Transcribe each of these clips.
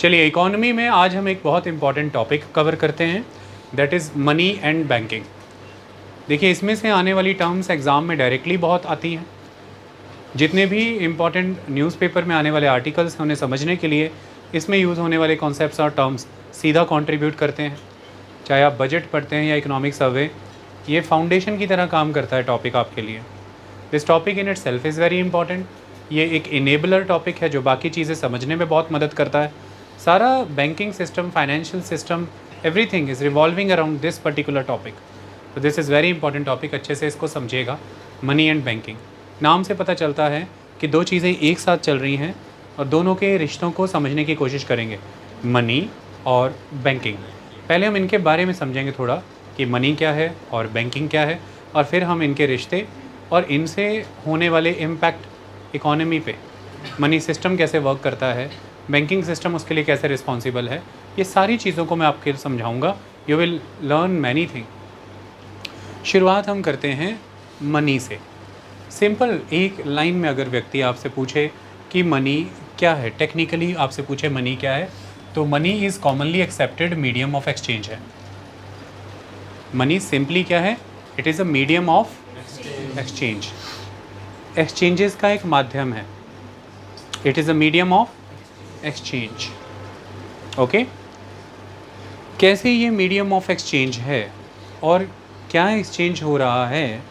चलिए, इकोनॉमी में आज हम एक बहुत इंपॉर्टेंट टॉपिक कवर करते हैं, that is money and banking. देखिए, इसमें से आने वाली टर्म्स एग्ज़ाम में डायरेक्टली बहुत आती हैं। जितने भी इम्पॉर्टेंट न्यूज़पेपर में आने वाले आर्टिकल्स हैं, उन्हें समझने के लिए इसमें यूज़ होने वाले कॉन्सेप्ट्स और टर्म्स सीधा कंट्रीब्यूट करते हैं। चाहे आप बजट पढ़ते हैं या इकोनॉमिक सर्वे, ये फाउंडेशन की तरह काम करता है टॉपिक आपके लिए। This topic in it self is very important. ये एक इनेबलर टॉपिक है जो बाकी चीज़ें समझने में बहुत मदद करता है। सारा banking system, financial system, everything is revolving around this particular topic. तो this is very important topic, अच्छे से इसको समझिएगा। मनी एंड बैंकिंग, नाम से पता चलता है कि दो चीज़ें एक साथ चल रही हैं और दोनों के रिश्तों को समझने की कोशिश करेंगे, मनी और बैंकिंग। पहले हम इनके बारे में समझेंगे थोड़ा कि मनी क्या है और बैंकिंग क्या है, और फिर हम इनके रिश्ते और इनसे होने वाले इम्पैक्ट इकोनॉमी पे, मनी सिस्टम कैसे वर्क करता है, बैंकिंग सिस्टम उसके लिए कैसे रिस्पॉन्सिबल है, ये सारी चीज़ों को मैं आपको समझाऊंगा। You will learn many thing. शुरुआत हम करते हैं मनी से। सिंपल एक लाइन में अगर व्यक्ति आपसे पूछे कि मनी क्या है, टेक्निकली आपसे पूछे मनी क्या है, तो money is commonly accepted medium of exchange है। मनी सिंपली क्या है? It is a medium of exchange, exchanges का एक माध्यम है। It is a medium of exchange. Okay, कैसे ये मीडियम ऑफ एक्सचेंज है और क्या एक्सचेंज हो रहा है,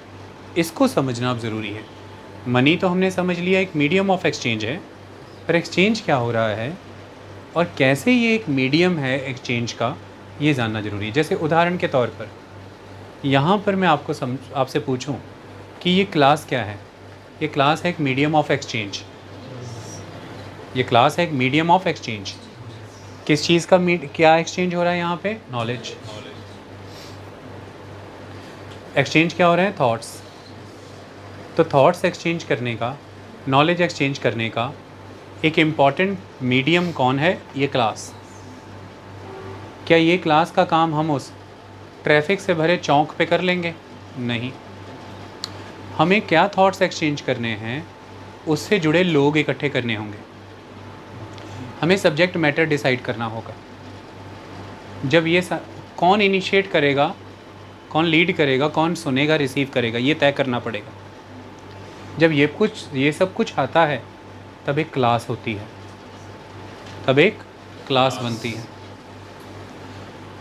इसको समझना अब ज़रूरी है। मनी तो हमने समझ लिया एक मीडियम ऑफ एक्सचेंज है, पर एक्सचेंज क्या हो रहा है और कैसे ये एक मीडियम है एक्सचेंज का, ये जानना ज़रूरी है। जैसे उदाहरण के तौर पर यहाँ पर मैं आपसे पूछूं कि ये क्लास क्या है, ये क्लास है एक मीडियम ऑफ एक्सचेंज। ये क्लास है एक मीडियम ऑफ एक्सचेंज। किस चीज़ का क्या एक्सचेंज हो रहा है यहाँ पे? नॉलेज। एक्सचेंज क्या हो रहा है? थॉट्स। तो थॉट्स एक्सचेंज करने का, नॉलेज एक्सचेंज करने का एक इम्पॉर्टेंट मीडियम कौन है? ये क्लास। क्या ये क्लास का काम हम उस ट्रैफिक से भरे चौक पे कर लेंगे? नहीं। हमें क्या थॉट्स एक्सचेंज करने हैं, उससे जुड़े लोग इकट्ठे करने होंगे। हमें सब्जेक्ट मैटर डिसाइड करना होगा। जब ये कौन इनिशिएट करेगा, कौन लीड करेगा, कौन सुनेगा, रिसीव करेगा, ये तय करना पड़ेगा। जब ये सब कुछ आता है, तब एक क्लास होती है, तब एक क्लास बनती है,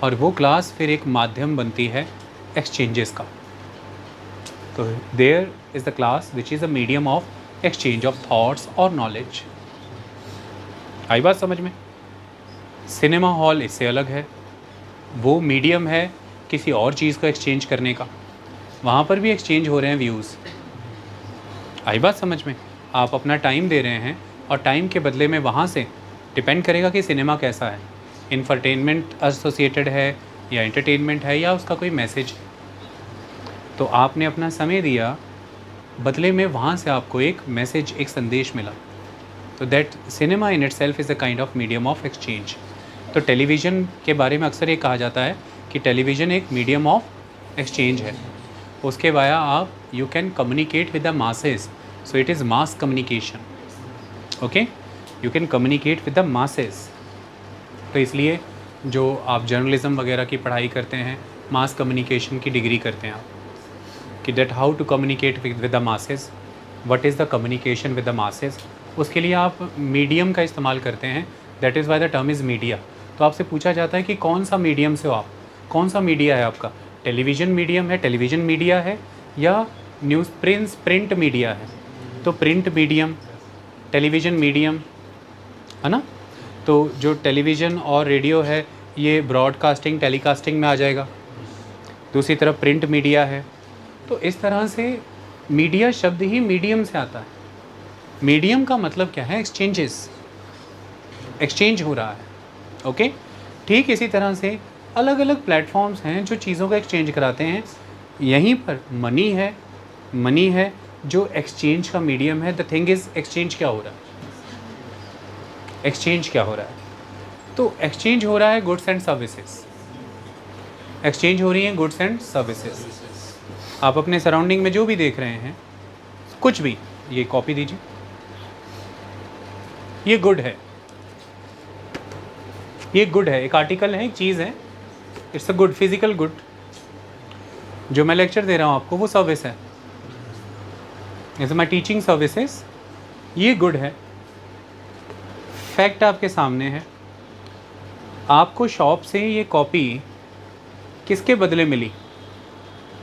और वो क्लास फिर एक माध्यम बनती है एक्सचेंजेस का। तो there is the class which is a medium of exchange of thoughts और नॉलेज। आई बात समझ में? सिनेमा हॉल इससे अलग है, वो मीडियम है किसी और चीज़ को एक्सचेंज करने का। वहाँ पर भी एक्सचेंज हो रहे हैं व्यूज़। आई बात समझ में? आप अपना टाइम दे रहे हैं और टाइम के बदले में वहाँ से डिपेंड करेगा कि सिनेमा कैसा है, इंफरटेनमेंट एसोसिएटेड है या एंटरटेनमेंट है या उसका कोई मैसेज। तो आपने अपना समय दिया, बदले में वहाँ से आपको एक मैसेज, एक संदेश मिला। तो that cinema in itself is a kind of medium of exchange. तो टेलीविज़न के बारे में अक्सर ये कहा जाता है कि टेलीविज़न एक मीडियम ऑफ एक्सचेंज है। उसके वाया आप you can communicate with the masses, so it is mass communication. Okay, you can communicate with the masses. तो इसलिए जो आप जर्नलिज्म वगैरह की पढ़ाई करते हैं, मास कम्युनिकेशन की डिग्री करते हैं आप, कि that how to communicate with the masses, what is the communication with the masses, उसके लिए आप मीडियम का इस्तेमाल करते हैं। That is why the term is media. तो आपसे पूछा जाता है कि कौन सा मीडियम से हो आप, कौन सा मीडिया है आपका? टेलीविज़न मीडियम है, टेलीविज़न मीडिया है, या न्यूज़ प्रिंट मीडिया है? तो प्रिंट मीडियम, टेलीविज़न मीडियम, है ना? तो जो टेलीविज़न और रेडियो है, ये ब्रॉडकास्टिंग, टेलीकास्टिंग में आ जाएगा। दूसरी तरफ प्रिंट मीडिया है। तो इस तरह से मीडिया शब्द ही मीडियम से आता है। मीडियम का मतलब क्या है? एक्सचेंजेस, एक्सचेंज हो रहा है। ओके, ठीक इसी तरह से अलग अलग प्लेटफॉर्म्स हैं जो चीज़ों का एक्सचेंज कराते हैं। यहीं पर मनी है जो एक्सचेंज का मीडियम है। द थिंग इज़, एक्सचेंज क्या हो रहा है? एक्सचेंज क्या हो रहा है? तो एक्सचेंज हो रहा है गुड्स एंड सर्विसेज। एक्सचेंज हो रही हैं गुड्स एंड सर्विसेज। आप अपने सराउंडिंग में जो भी देख रहे हैं, कुछ भी, ये कॉपी दीजिए, ये गुड है, ये गुड है, एक आर्टिकल है, एक चीज़ है, it's a good, physical good. जो मैं लेक्चर दे रहा हूँ आपको वो सर्विस है, जैसे माई टीचिंग सर्विसेज, ये गुड है। फैक्ट आपके सामने है, आपको शॉप से ये कॉपी किसके बदले मिली?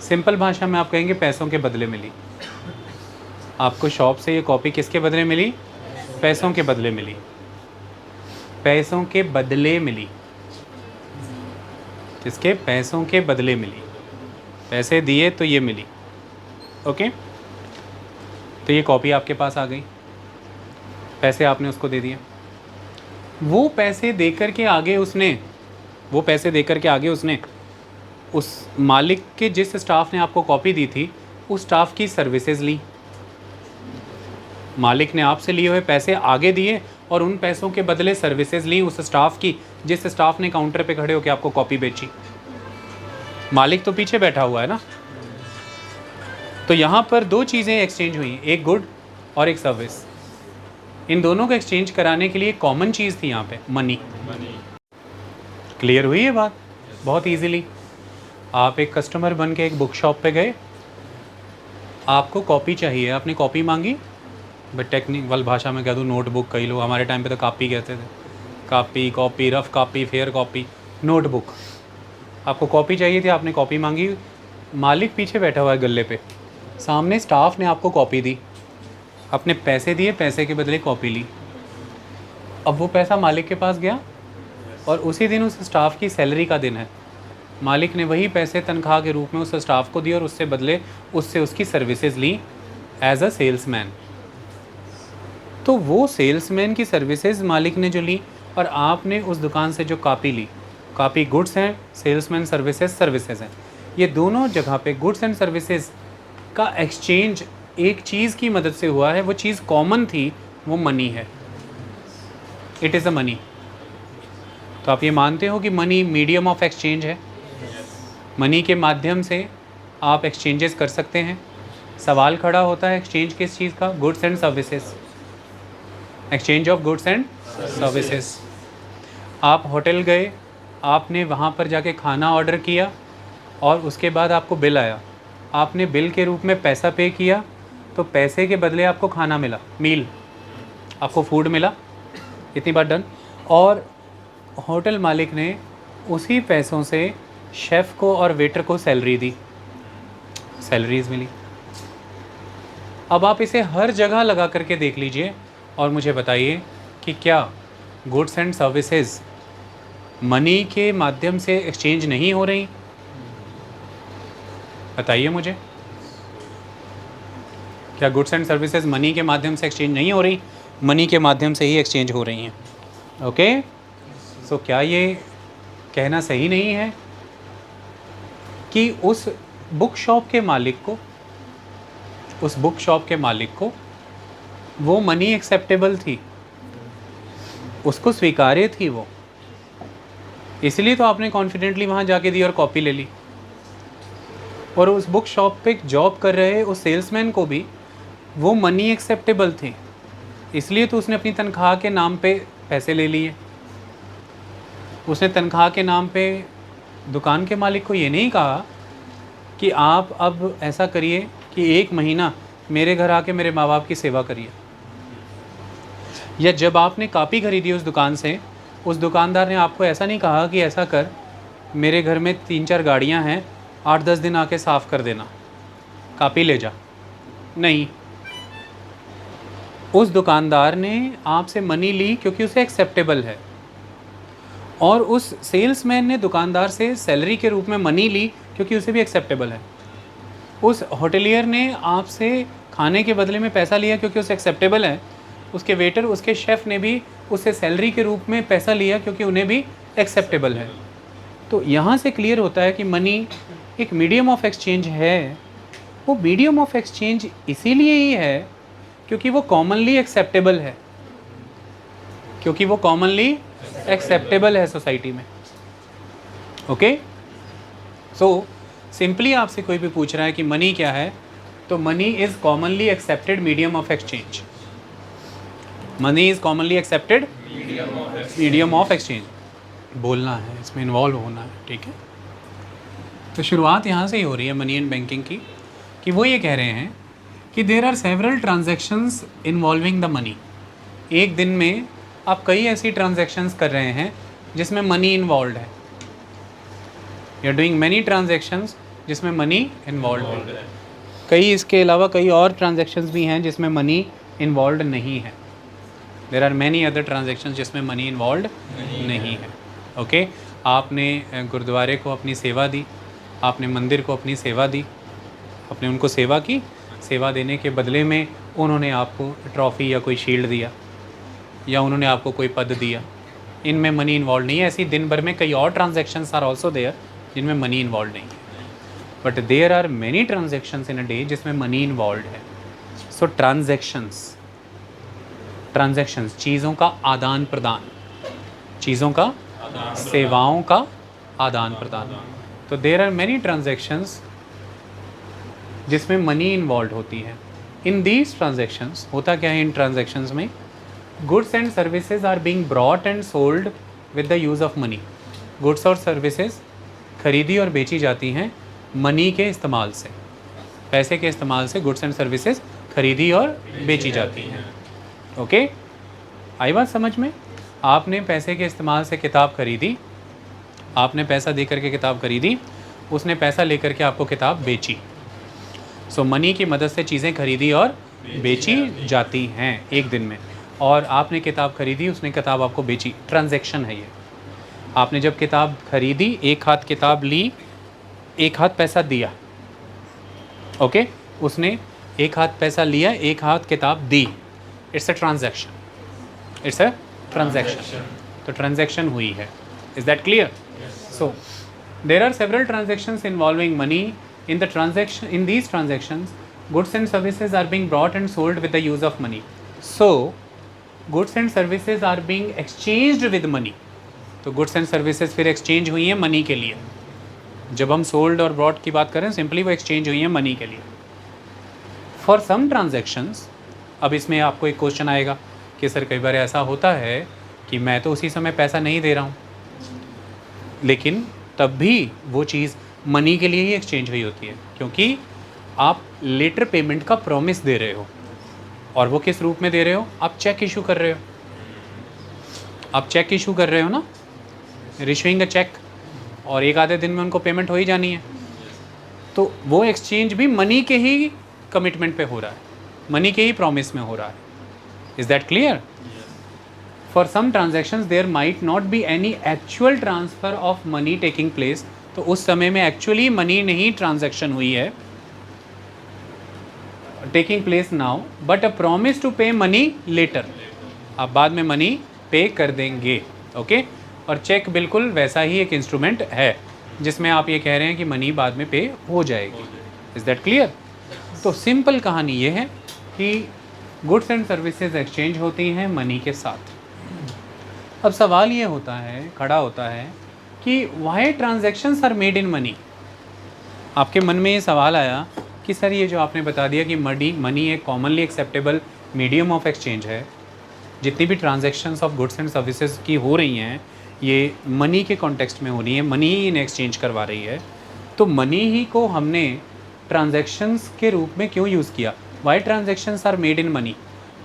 सिंपल भाषा में आप कहेंगे पैसों के बदले मिली। आपको शॉप से ये कॉपी किसके बदले मिली? पैसों के बदले मिली। पैसों के बदले मिली। किसके? पैसों के बदले मिली। पैसे दिए तो ये मिली। ओके, तो ये कॉपी आपके पास आ गई, पैसे आपने उसको दे दिए। वो पैसे देकर के आगे उसने उस मालिक के जिस स्टाफ ने आपको कॉपी दी थी उस स्टाफ की सर्विसेज ली। मालिक ने आपसे लिए हुए पैसे आगे दिए और उन पैसों के बदले सर्विसेज ली उस स्टाफ की, जिस स्टाफ ने काउंटर पे खड़े होकर आपको कॉपी बेची। मालिक तो पीछे बैठा हुआ है ना। तो यहाँ पर दो चीज़ें एक्सचेंज हुई, एक गुड और एक सर्विस। इन दोनों को एक्सचेंज कराने के लिए कॉमन चीज़ थी यहाँ पे, मनी। क्लियर हुई ये बात? बहुत इजीली। आप एक कस्टमर बन के एक बुक शॉप पे गए, आपको कॉपी चाहिए, आपने कॉपी मांगी, बट टेक्निकल भाषा में कह दूँ नोटबुक, कई लोग हमारे टाइम पे तो कापी कहते थे, copy, copy, rough copy, fair copy, notebook. आपको कॉपी चाहिए थी, आपने कॉपी मांगी, मालिक पीछे बैठा हुआ है गल्ले पे, सामने स्टाफ ने आपको कॉपी दी, आपने पैसे दिए, पैसे के बदले कॉपी ली। अब वो पैसा मालिक के पास गया और उसी दिन उस स्टाफ की सैलरी का दिन है, मालिक ने वही पैसे तनख्वाह के रूप में उस स्टाफ को दिए और उससे बदले उससे उसकी सर्विसेज ली एज अ सेल्समैन। तो वो सेल्समैन की सर्विसेज मालिक ने जो ली और आपने उस दुकान से जो कॉपी ली, कॉपी गुड्स हैं, सेल्समैन सर्विसेज हैं। ये दोनों जगह पे गुड्स एंड सर्विसेज का एक्सचेंज एक चीज़ की मदद से हुआ है। वो चीज़ कॉमन थी, वो मनी है। It is a money. तो आप ये मानते हो कि मनी मीडियम ऑफ एक्सचेंज है? मनी के माध्यम से आप एक्सचेंजेस कर सकते हैं। सवाल खड़ा होता है एक्सचेंज किस चीज़ का? Goods and services, exchange of goods and services. आप होटल गए, आपने वहाँ पर जाके खाना ऑर्डर किया और उसके बाद आपको बिल आया, आपने बिल के रूप में पैसा पे किया, तो पैसे के बदले आपको खाना मिला, मील, आपको फूड मिला। इतनी बात डन। और होटल मालिक ने उसी पैसों से शेफ़ को और वेटर को सैलरी दी, सैलरीज मिली। अब आप इसे हर जगह लगा करके देख लीजिए और मुझे बताइए कि क्या गुड्स एंड सर्विसेज मनी के माध्यम से एक्सचेंज नहीं हो रही? बताइए मुझे, क्या गुड्स एंड सर्विसेज मनी के माध्यम से एक्सचेंज नहीं हो रही? मनी के माध्यम से ही एक्सचेंज हो रही हैं। ओके, सो क्या ये कहना सही नहीं है कि उस बुक शॉप के मालिक को वो मनी एक्सेप्टेबल थी, उसको स्वीकार्य थी वो, इसलिए तो आपने कॉन्फिडेंटली वहाँ जाके दी और कॉपी ले ली। और उस बुक शॉप पे जॉब कर रहे उस सेल्समैन को भी वो मनी एक्सेप्टेबल थी, इसलिए तो उसने अपनी तनख्वाह के नाम पे पैसे ले लिए। उसने तनख्वाह के नाम पे दुकान के मालिक को ये नहीं कहा कि आप अब ऐसा करिए कि 1 महीना मेरे घर आके मेरे माँ बाप की सेवा करिए। या जब आपने कॉपी खरीदी उस दुकान से, उस दुकानदार ने आपको ऐसा नहीं कहा कि ऐसा कर, मेरे घर में 3-4 गाड़ियाँ हैं, 8-10 दिन आके साफ़ कर देना, कॉपी ले जा। नहीं, उस दुकानदार ने आपसे मनी ली क्योंकि उसे एक्सेप्टेबल है, और उस सेल्समैन ने दुकानदार से सैलरी के रूप में मनी ली क्योंकि उसे भी एक्सेप्टेबल है। उस होटलियर ने आपसे खाने के बदले में पैसा लिया क्योंकि उसे एक्सेप्टेबल है। उसके वेटर, उसके शेफ़ ने भी उससे सैलरी के रूप में पैसा लिया क्योंकि उन्हें भी एक्सेप्टेबल है। तो यहाँ से क्लियर होता है कि मनी एक मीडियम ऑफ एक्सचेंज है। वो मीडियम ऑफ एक्सचेंज इसीलिए ही है क्योंकि वो कॉमनली एक्सेप्टेबल है, क्योंकि वो कॉमनली एक्सेप्टेबल है सोसाइटी में। ओके, सो सिंपली आपसे कोई भी पूछ रहा है कि मनी क्या है, तो money is commonly accepted medium of exchange. Money is commonly accepted medium of exchange. बोलना है, इसमें इन्वॉल्व होना है, ठीक है। तो शुरुआत यहाँ से ही हो रही है मनी एंड बैंकिंग की, कि वो ये कह रहे हैं कि there are several transactions involving the money. एक दिन में आप कई ऐसी ट्रांजेक्शन्स कर रहे हैं जिसमें मनी इन्वॉल्व है। You are doing many transactions जिसमें मनी इन्वॉल्व है। कई इसके अलावा कई और ट्रांजेक्शन्स भी हैं जिसमें मनी इन्वॉल्व नहीं है। There are many other transactions जिसमें मनी इन्वॉल्व नहीं है। ओके, आपने गुरुद्वारे को अपनी सेवा दी, आपने मंदिर को अपनी सेवा दी, आपने उनको सेवा की, सेवा देने के बदले में उन्होंने आपको ट्रॉफ़ी या कोई शील्ड दिया, या उन्होंने आपको कोई पद दिया, इनमें मनी इन्वॉल्व नहीं है। ऐसी दिन भर में कई और ट्रांजेक्शन्स आर ऑल्सो देयर जिनमें मनी इन्वॉल्व नहीं है, but there are many transactions in a day जिसमें मनी इन्वॉल्व है। सो ट्रांजेक्शन्स चीज़ों का आदान प्रदान, चीज़ों का, सेवाओं का आदान प्रदान। तो देयर आर मैनी ट्रांजेक्शन्स जिसमें मनी इन्वॉल्व होती है। इन दीज ट्रांजेक्शन्स होता क्या है, इन ट्रांजेक्शन्स में goods and services are being brought and sold with the use of money. Goods और सर्विसेज खरीदी और बेची जाती हैं मनी के इस्तेमाल से, पैसे के इस्तेमाल से गुड्स एंड सर्विसेज खरीदी और बेची जाती हैं। ओके, आई बात समझ में? आपने पैसे के इस्तेमाल से किताब खरीदी, आपने पैसा दे करके किताब खरीदी, उसने पैसा लेकर के आपको किताब बेची। सो मनी की मदद से चीज़ें खरीदी और बेची जाती हैं एक दिन में। और आपने किताब खरीदी, उसने किताब आपको बेची, ट्रांजैक्शन है ये। आपने जब किताब खरीदी, एक हाथ किताब ली, एक हाथ पैसा दिया। ओके, उसने एक हाथ पैसा लिया, एक हाथ किताब दी। It's a transaction, it's a transaction. तो ट्रांजैक्शन हुई है। Is that clear? So there are several transactions involving money. In the transaction, in these transactions, goods and services are being brought and sold with the use of money. So, goods and services are being exchanged with money. तो goods and services फिर exchange हुई हैं money के लिए। जब हम sold और brought की बात करें, simply वो exchange हुई हैं money के लिए। For some transactions, अब इसमें आपको एक क्वेश्चन आएगा कि सर कई बार ऐसा होता है कि मैं तो उसी समय पैसा नहीं दे रहा हूँ, लेकिन तब भी वो चीज़ मनी के लिए ही एक्सचेंज हुई होती है, क्योंकि आप लेटर पेमेंट का प्रॉमिस दे रहे हो। और वो किस रूप में दे रहे हो? आप चेक इशू कर रहे हो। आप चेक इशू कर रहे हो ना, रिशूइंग अ चेक, और एक आधे दिन में उनको पेमेंट हो ही जानी है। तो वो एक्सचेंज भी मनी के ही कमिटमेंट पे हो रहा है, मनी के ही प्रॉमिस में हो रहा है। Is that clear? For some transactions there might not be any actual transfer of money taking place. तो उस समय में एक्चुअली मनी नहीं ट्रांजैक्शन हुई है, taking place now, but a promise to pay money later. आप बाद में मनी पे कर देंगे। ओके, और चेक बिल्कुल वैसा ही एक इंस्ट्रूमेंट है जिसमें आप ये कह रहे हैं कि मनी बाद में पे हो जाएगी। Is that clear? तो सिंपल कहानी ये है कि गुड्स एंड सर्विसेज एक्सचेंज होती हैं मनी के साथ। अब सवाल ये होता है, खड़ा होता है कि why transactions are made in money. आपके मन में ये सवाल आया कि सर ये जो आपने बता दिया कि मनी एक commonly acceptable medium of exchange है, जितनी भी transactions of goods and services की हो रही हैं ये मनी के कॉन्टेक्स्ट में हो रही है, मनी ही इन्हें एक्सचेंज करवा रही है, तो मनी ही को हमने ट्रांजैक्शंस के रूप में क्यों यूज़ किया? Why transactions are made in money.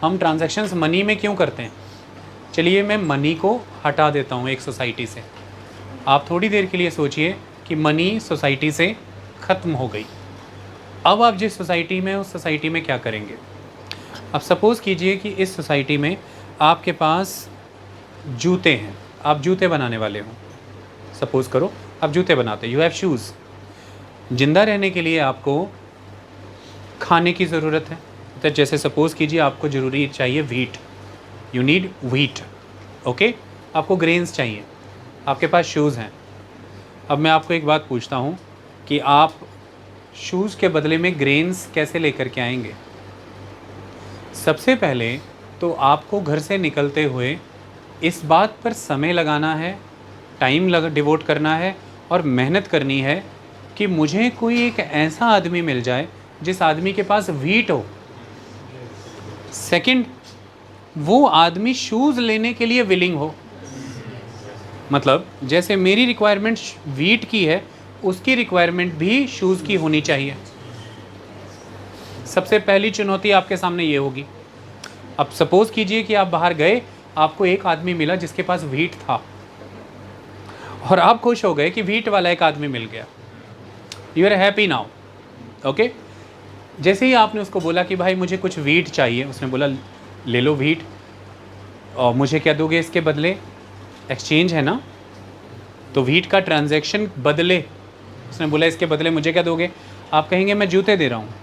हम ट्रांजैक्शंस मनी में क्यों करते हैं? चलिए मैं मनी को हटा देता हूँ एक सोसाइटी से। आप थोड़ी देर के लिए सोचिए कि मनी सोसाइटी से ख़त्म हो गई। अब आप जिस सोसाइटी में, उस सोसाइटी में क्या करेंगे? अब सपोज़ कीजिए कि इस सोसाइटी में आपके पास जूते हैं, आप जूते बनाने वाले हो। सपोज़ करो आप जूते बनाते, यू हैव शूज़। ज़िंदा रहने के लिए आपको खाने की ज़रूरत है। तो जैसे सपोज़ कीजिए आपको ज़रूरी चाहिए wheat, you need wheat. Okay, आपको ग्रेन्स चाहिए, आपके पास शूज़ हैं। अब मैं आपको एक बात पूछता हूँ कि आप शूज़ के बदले में ग्रेन्स कैसे लेकर के आएंगे? सबसे पहले तो आपको घर से निकलते हुए इस बात पर समय लगाना है, टाइम डिवोट करना है और मेहनत करनी है कि मुझे कोई एक ऐसा आदमी मिल जाए जिस आदमी के पास व्हीट हो। सेकंड, वो आदमी शूज़ लेने के लिए विलिंग हो। मतलब जैसे मेरी रिक्वायरमेंट वीट की है, उसकी रिक्वायरमेंट भी शूज़ की होनी चाहिए। सबसे पहली चुनौती आपके सामने ये होगी। अब सपोज़ कीजिए कि आप बाहर गए, आपको एक आदमी मिला जिसके पास वीट था और आप खुश हो गए कि वीट वाला एक आदमी मिल गया। You are happy now, okay. जैसे ही आपने उसको बोला कि भाई मुझे कुछ वीट चाहिए, उसने बोला ले लो वीट, और मुझे क्या दोगे इसके बदले? एक्सचेंज है ना, तो वीट का ट्रांजैक्शन बदले। उसने बोला इसके बदले मुझे क्या दोगे? आप कहेंगे मैं जूते दे रहा हूँ,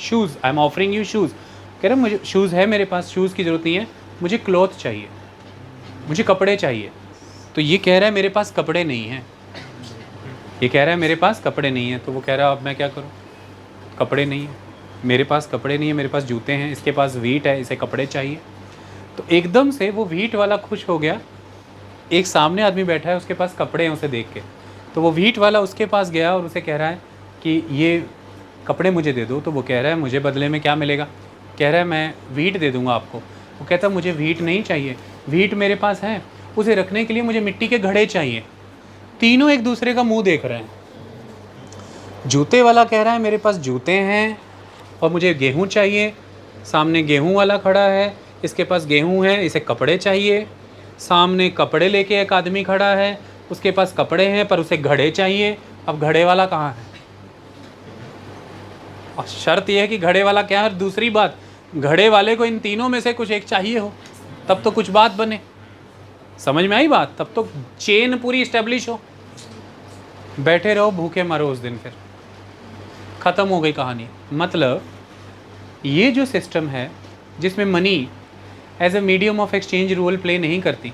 shoes, I am offering you shoes. कह रहे मुझे शूज़ है मेरे पास, शूज़ की ज़रूरत नहीं है, मुझे क्लॉथ चाहिए, मुझे कपड़े चाहिए। तो ये कह रहा है मेरे पास कपड़े नहीं हैं, ये कह रहा है मेरे पास कपड़े नहीं हैं। तो वो कह रहा है अब मैं क्या करूँ? कपड़े नहीं है मेरे पास, कपड़े नहीं है मेरे पास, जूते हैं, इसके पास वीट है, इसे कपड़े चाहिए। तो एकदम से वो वीट वाला खुश हो गया। एक सामने आदमी बैठा है, उसके पास कपड़े हैं उसे देख के, तो वो वीट वाला उसके पास गया और उसे कह रहा है कि ये कपड़े मुझे दे दो। तो वो कह रहा है मुझे बदले में क्या मिलेगा? कह रहा है मैं वीट दे दूँगा आपको। वो कहता है मुझे वीट नहीं चाहिए, वीट मेरे पास है, उसे रखने के लिए मुझे मिट्टी के घड़े चाहिए। तीनों एक दूसरे का मुंह देख रहे हैं। जूते वाला कह रहा है मेरे पास जूते हैं और मुझे गेहूँ चाहिए। सामने गेहूँ वाला खड़ा है, इसके पास गेहूँ है, इसे कपड़े चाहिए। सामने कपड़े लेके एक आदमी खड़ा है, उसके पास कपड़े हैं पर उसे घड़े चाहिए। अब घड़े वाला कहाँ है? और शर्त यह है कि घड़े वाला क्या है। दूसरी बात, घड़े वाले को इन तीनों में से कुछ एक चाहिए हो, तब तो कुछ बात बने। समझ में आई बात? तब तो चेन पूरी इस्टेब्लिश हो। बैठे रहो भूखे मरो उस दिन, फिर ख़त्म हो गई कहानी। मतलब ये जो सिस्टम है जिसमें money as a medium of exchange role play नहीं करती,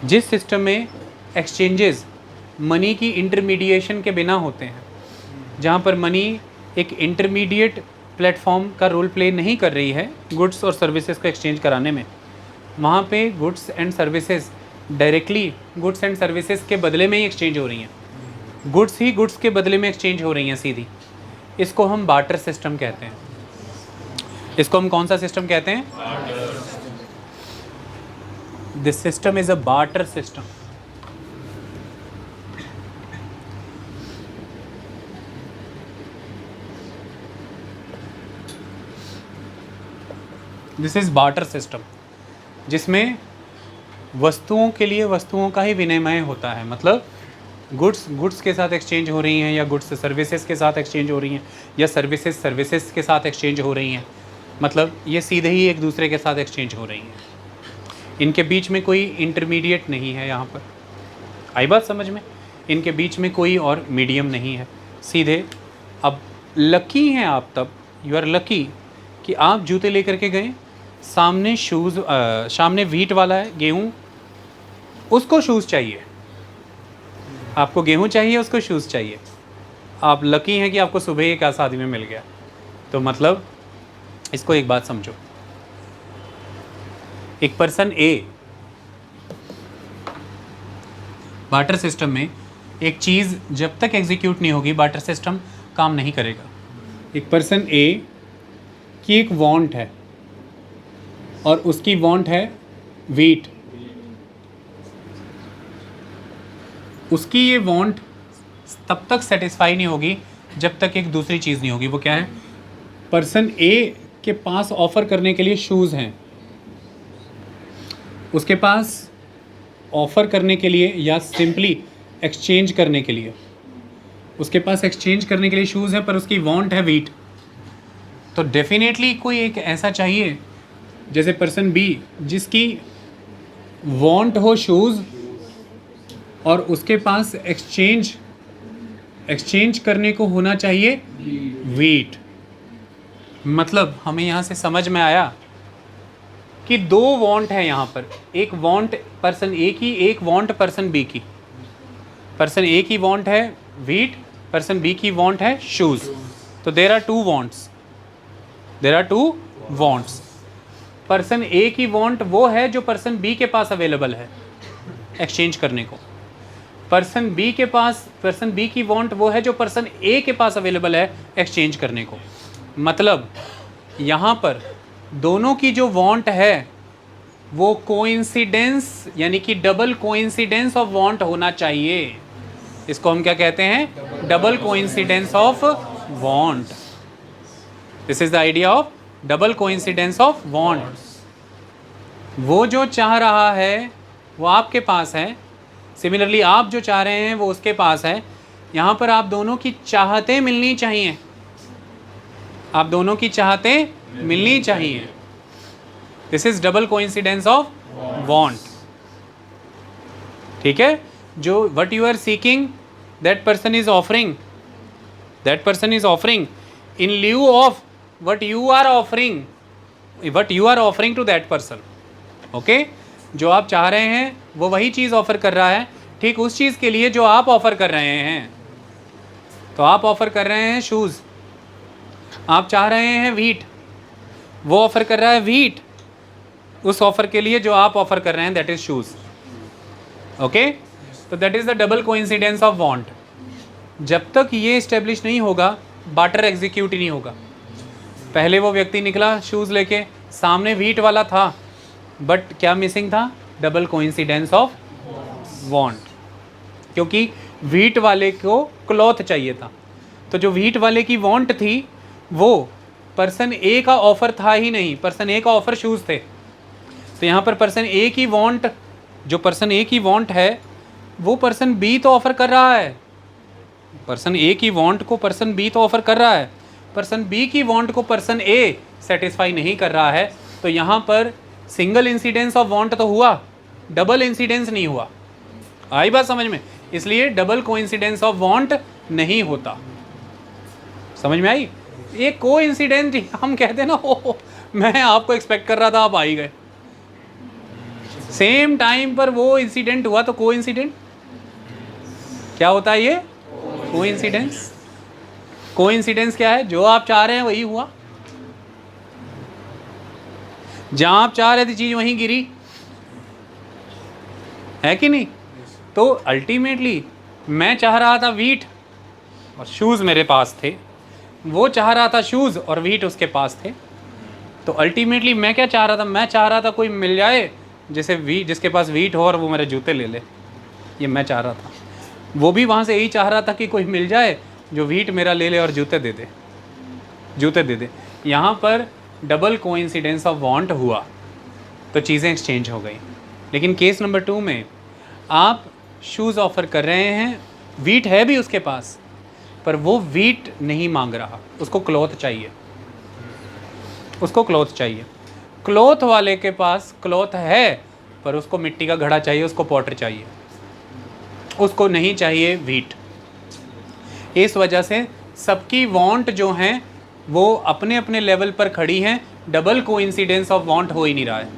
जिस सिस्टम में एक्सचेंजेस मनी की इंटरमीडिएशन के बिना होते हैं, जहाँ पर मनी एक इंटरमीडिएट प्लेटफॉर्म का रोल प्ले नहीं कर रही है गुड्स और सर्विसेज को एक्सचेंज कराने में, वहाँ पे goods and services directly goods and services के बदले में ही एक्सचेंज हो रही हैं। गुड्स ही गुड्स के बदले में एक्सचेंज हो रही हैं सीधी। इसको हम बार्टर सिस्टम कहते हैं। इसको हम कौन सा सिस्टम कहते हैं? This system is a barter system. This is barter system, जिसमें वस्तुओं के लिए वस्तुओं का ही विनिमय होता है। मतलब गुड्स के साथ एक्सचेंज हो रही हैं, या गुड्स सर्विसेज के साथ एक्सचेंज हो रही हैं, या सर्विसेज के साथ एक्सचेंज हो रही हैं। मतलब ये सीधे ही एक दूसरे के साथ एक्सचेंज हो रही हैं, इनके बीच में कोई इंटरमीडिएट नहीं है। यहाँ पर आई बात समझ में? इनके बीच में कोई और मीडियम नहीं है, सीधे। अब लकी हैं आप, तब यू आर लकी कि आप जूते लेकर के गए, सामने शूज़, सामने वीट वाला है, गेहूँ, उसको शूज़ चाहिए। आपको गेहूँ चाहिए, उसको शूज़ चाहिए। आप लकी हैं कि आपको सुबह एक ऐसा आदमी मिल गया। तो मतलब इसको एक बात समझो, एक पर्सन ए, बार्टर सिस्टम में एक चीज़ जब तक एग्जीक्यूट नहीं होगी बार्टर सिस्टम काम नहीं करेगा। एक पर्सन ए की एक वांट है और उसकी वांट है वीट। उसकी ये वांट तब तक सेटिस्फाई नहीं होगी जब तक एक दूसरी चीज़ नहीं होगी। वो क्या है? पर्सन ए के पास ऑफ़र करने के लिए शूज़ हैं, उसके पास ऑफ़र करने के लिए या सिंपली एक्सचेंज करने के लिए, उसके पास एक्सचेंज करने के लिए शूज़ हैं, पर उसकी वांट है वीट। तो डेफिनेटली कोई एक ऐसा चाहिए, जैसे पर्सन बी जिसकी वांट हो शूज़ और उसके पास एक्सचेंज करने को होना चाहिए वीट। मतलब हमें यहाँ से समझ में आया कि दो वांट है यहाँ पर। एक वांट पर्सन ए की, एक वांट पर्सन बी की। पर्सन ए की वांट है वीट, पर्सन बी की वांट है शूज़। तो there are two wants, there are two wants. Person A की वांट वो है जो पर्सन बी के पास अवेलेबल है एक्सचेंज करने को। पर्सन बी के पास, पर्सन बी की वांट वो है जो पर्सन ए के पास अवेलेबल है एक्सचेंज करने को। मतलब यहाँ पर दोनों की जो वांट है वो कोइंसिडेंस यानी कि डबल कोइंसिडेंस ऑफ वांट होना चाहिए। इसको हम क्या कहते हैं? Double coincidence of want. This is the idea of double coincidence of want. वो जो चाह रहा है वो आपके पास है, सिमिलरली आप जो चाह रहे हैं वो उसके पास है। यहाँ पर आप दोनों की चाहतें मिलनी चाहिए, आप दोनों की चाहतें मिलनी चाहिए। This is double coincidence of want. ठीक है, जो what you are seeking that person is offering, that person is offering in lieu of what you are offering, what you are offering to that person. Okay, जो आप चाह रहे हैं वो वही चीज़ ऑफर कर रहा है, ठीक उस चीज़ के लिए जो आप ऑफर कर रहे हैं। तो आप ऑफर कर रहे हैं शूज़, आप चाह रहे हैं व्हीट, वो ऑफर कर रहा है व्हीट उस ऑफर के लिए जो आप ऑफर कर रहे हैं, दैट इज शूज़। ओके, तो that is the double coincidence of want. जब तक ये इस्टेब्लिश नहीं होगा, बार्टर एग्जीक्यूट ही नहीं होगा। पहले वो व्यक्ति निकला शूज़ लेके, सामने व्हीट वाला था, बट क्या मिसिंग था? डबल कोइंसिडेंस ऑफ वांट, क्योंकि व्हीट वाले को क्लॉथ चाहिए था। तो जो व्हीट वाले की वांट थी वो पर्सन ए का ऑफर था ही नहीं, पर्सन ए का ऑफर शूज़ थे। तो यहाँ पर पर्सन ए की वांट, जो पर्सन ए की वांट है वो पर्सन बी तो ऑफर कर रहा है, पर्सन ए की वांट को पर्सन बी तो ऑफर कर रहा है, पर्सन बी की वांट को पर्सन ए सेटिस्फाई नहीं कर रहा है। तो यहाँ पर सिंगल इंसिडेंस ऑफ वांट तो हुआ, डबल इंसिडेंस नहीं हुआ। आई बात समझ में? इसलिए डबल कोइंसिडेंस ऑफ वांट नहीं होता। समझ में आई? ये कोइंसिडेंट हम कहते हैं ना, ओ मैं आपको एक्सपेक्ट कर रहा था, आप आ ही गए। सेम टाइम पर वो इंसिडेंट हुआ तो कोइंसिडेंट क्या होता है? ये कोइंसिडेंस। कोइंसिडेंस क्या है? जो आप चाह रहे हैं वही हुआ, जहां आप चाह रहे थे चीज वहीं गिरी, है कि नहीं? तो अल्टीमेटली मैं चाह रहा था व्हीट और शूज़ मेरे पास थे, वो चाह रहा था शूज़ और व्हीट उसके पास थे। तो अल्टीमेटली मैं क्या चाह रहा था? मैं चाह रहा था कोई मिल जाए जिसके पास व्हीट हो और वो मेरे जूते ले ले, ये मैं चाह रहा था। वो भी वहाँ से यही चाह रहा था कि कोई मिल जाए जो व्हीट मेरा ले ले और जूते दे दे, जूते दे दे। यहाँ पर डबल कोइंसिडेंस ऑफ वांट हुआ तो चीज़ें एक्सचेंज हो गई। लेकिन केस नंबर 2 में आप शूज़ ऑफ़र कर रहे हैं, व्हीट है भी उसके पास, पर वो व्हीट नहीं मांग रहा, उसको क्लॉथ चाहिए, उसको क्लॉथ चाहिए। क्लॉथ वाले के पास क्लॉथ है पर उसको मिट्टी का घड़ा चाहिए, उसको पॉटर चाहिए, उसको नहीं चाहिए व्हीट। इस वजह से सबकी वांट जो हैं वो अपने अपने लेवल पर खड़ी हैं, डबल कोइंसिडेंस ऑफ वांट हो ही नहीं रहा है।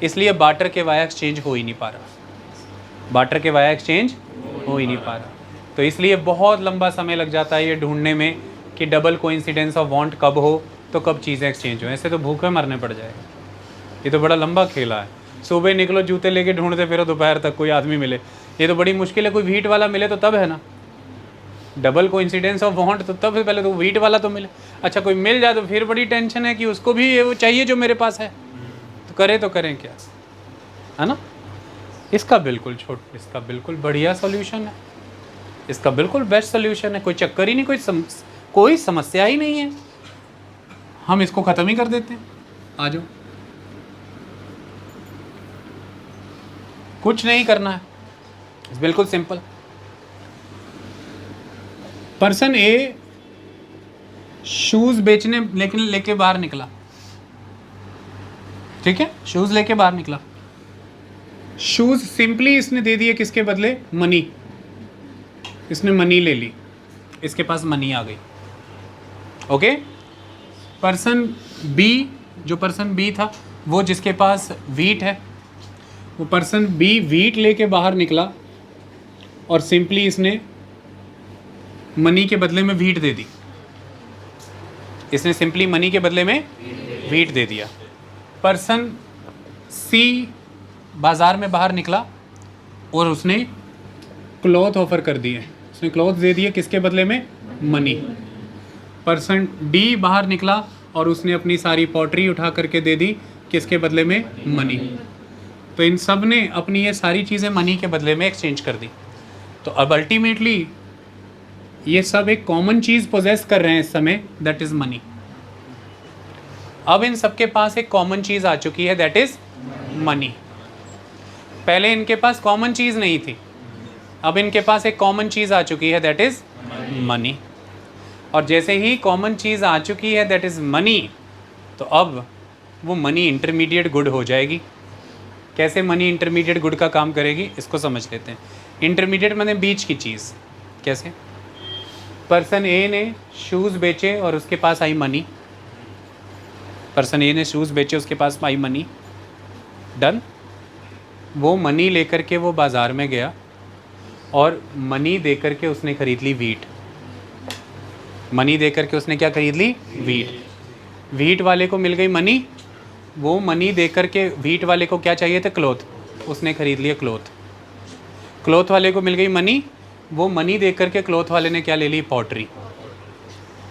इसलिए बार्टर के वाया एक्सचेंज हो ही नहीं पा रहा, बार्टर के वाया एक्सचेंज हो ही नहीं पा रहा। तो इसलिए बहुत लंबा समय लग जाता है ये ढूंढने में कि डबल कोइंसिडेंस ऑफ वांट कब हो तो कब चीज़ें एक्सचेंज हो। ऐसे तो भूखे मरने पड़ जाएगा, ये तो बड़ा लंबा खेला है। सुबह निकलो जूते लेके ढूंढते फिरो दोपहर तक कोई आदमी मिले, ये तो बड़ी मुश्किल है। कोई व्हीट वाला मिले तो तब है ना, डबल कोइंसिडेंस ऑफ वांट तो तब पहले तो व्हीट वाला तो मिले। अच्छा कोई मिल जाए तो फिर बड़ी टेंशन है कि उसको भी वो चाहिए जो मेरे पास है, तो करें क्या, है ना? इसका बिल्कुल बढ़िया सॉल्यूशन है, इसका बिल्कुल बेस्ट सॉल्यूशन है। कोई चक्कर ही नहीं, कोई समस्या ही नहीं है, हम इसको ख़त्म ही कर देते हैं। आ जाओ, कुछ नहीं करना है, बिल्कुल सिंपल। पर्सन ए शूज़ बेचने लेके बाहर निकला, ठीक है, शूज़ लेके बाहर निकला। शूज़ सिंपली इसने दे दिए, किसके बदले? मनी। इसने मनी ले ली, इसके पास मनी आ गई। ओके, पर्सन बी, जो पर्सन बी था वो जिसके पास व्हीट है, वो पर्सन बी व्हीट लेके बाहर निकला और सिंपली इसने मनी के बदले में व्हीट दे दी, इसने सिंपली मनी के बदले में व्हीट दे दिया। पर्सन सी बाज़ार में बाहर निकला और उसने क्लॉथ ऑफ़र कर दिए, उसने क्लॉथ दे दिए, किसके बदले में? मनी। पर्सन डी बाहर निकला और उसने अपनी सारी पॉटरी उठा करके दे दी, किसके बदले में? मनी। तो इन सब ने अपनी ये सारी चीज़ें मनी के बदले में एक्सचेंज कर दी। तो अब अल्टीमेटली ये सब एक कॉमन चीज़ पोजेस कर रहे हैं इस समय, दैट इज़ मनी। अब इन सबके पास एक कॉमन चीज़ आ चुकी है, दैट इज़ मनी। पहले इनके पास कॉमन चीज़ नहीं थी, अब इनके पास एक कॉमन चीज़ आ चुकी है, दैट इज़ मनी। और जैसे ही कॉमन चीज़ आ चुकी है, दैट इज़ मनी, तो अब वो मनी इंटरमीडिएट गुड हो जाएगी। कैसे मनी इंटरमीडिएट गुड का काम करेगी, इसको समझ लेते हैं। इंटरमीडिएट माने बीच की चीज़। कैसे? पर्सन ए ने शूज़ बेचे और उसके पास आई मनी। पर्सन ए ने शूज़ बेचे, उसके पास आई मनी। डन। वो मनी लेकर के वो बाज़ार में गया और मनी दे करके उसने ख़रीद ली वीट। मनी दे करके उसने क्या खरीद ली? वीट। वीट वाले को मिल गई मनी, वो मनी दे करके वीट वाले को क्या चाहिए था? क्लॉथ। उसने ख़रीद लिया क्लॉथ। क्लॉथ वाले को मिल गई मनी, वो मनी दे करके क्लॉथ वाले ने क्या ले ली? पॉटरी।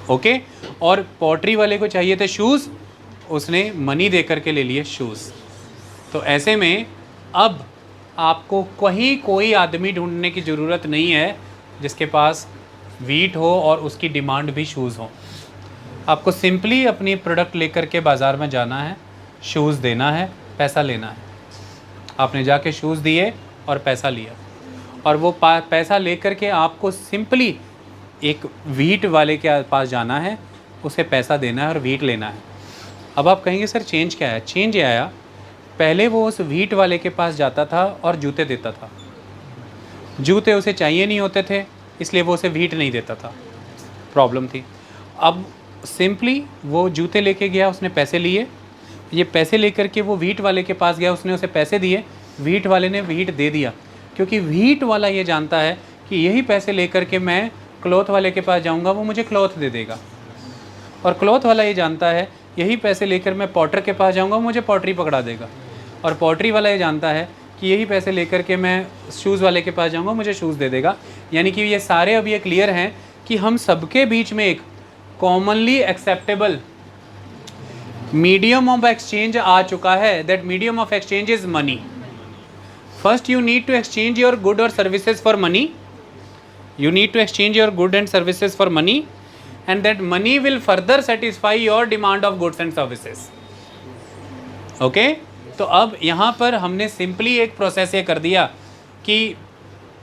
ओके। और पॉटरी वाले को चाहिए थे शूज़, उसने मनी दे करके ले लिए शूज़। तो ऐसे में अब आपको कहीं कोई आदमी ढूंढने की ज़रूरत नहीं है जिसके पास वीट हो और उसकी डिमांड भी शूज़ हो। आपको सिंपली अपनी प्रोडक्ट लेकर के बाज़ार में जाना है, शूज़ देना है, पैसा लेना है। आपने जाके शूज़ दिए और पैसा लिया, और वो पैसा लेकर के आपको सिंपली एक वीट वाले के पास जाना है, उसे पैसा देना है और वीट लेना है। अब आप कहेंगे सर चेंज क्या है? चेंज ये आया, पहले वो उस वीट वाले के पास जाता था और जूते देता था। जूते उसे चाहिए नहीं होते थे, इसलिए वो उसे वीट नहीं देता था, प्रॉब्लम थी। अब सिंपली वो जूते लेके गया, उसने पैसे लिए, ये पैसे लेकर के वो वीट वाले के पास गया, उसने उसे पैसे दिए, वीट वाले ने वीट दे दिया, क्योंकि वीट वाला ये जानता है कि यही पैसे लेकर के मैं क्लॉथ वाले के पास जाऊंगा, वो मुझे क्लॉथ दे देगा। और क्लॉथ वाला ये जानता है यही पैसे लेकर मैं पॉटर के पास जाऊंगा, मुझे पॉटरी पकड़ा देगा। और पॉटरी वाला ये जानता है कि यही पैसे लेकर के मैं शूज़ वाले के पास जाऊंगा, मुझे शूज़ दे देगा। यानी कि ये सारे अब ये क्लियर हैं कि हम सबके बीच में एक commonly acceptable medium of exchange आ चुका है। That medium of exchange is money. First you need to exchange your good और services for money. You need to exchange your good and services for money, and that money will further satisfy your demand of goods and services. Okay? तो अब यहाँ पर हमने simply एक process ये कर दिया कि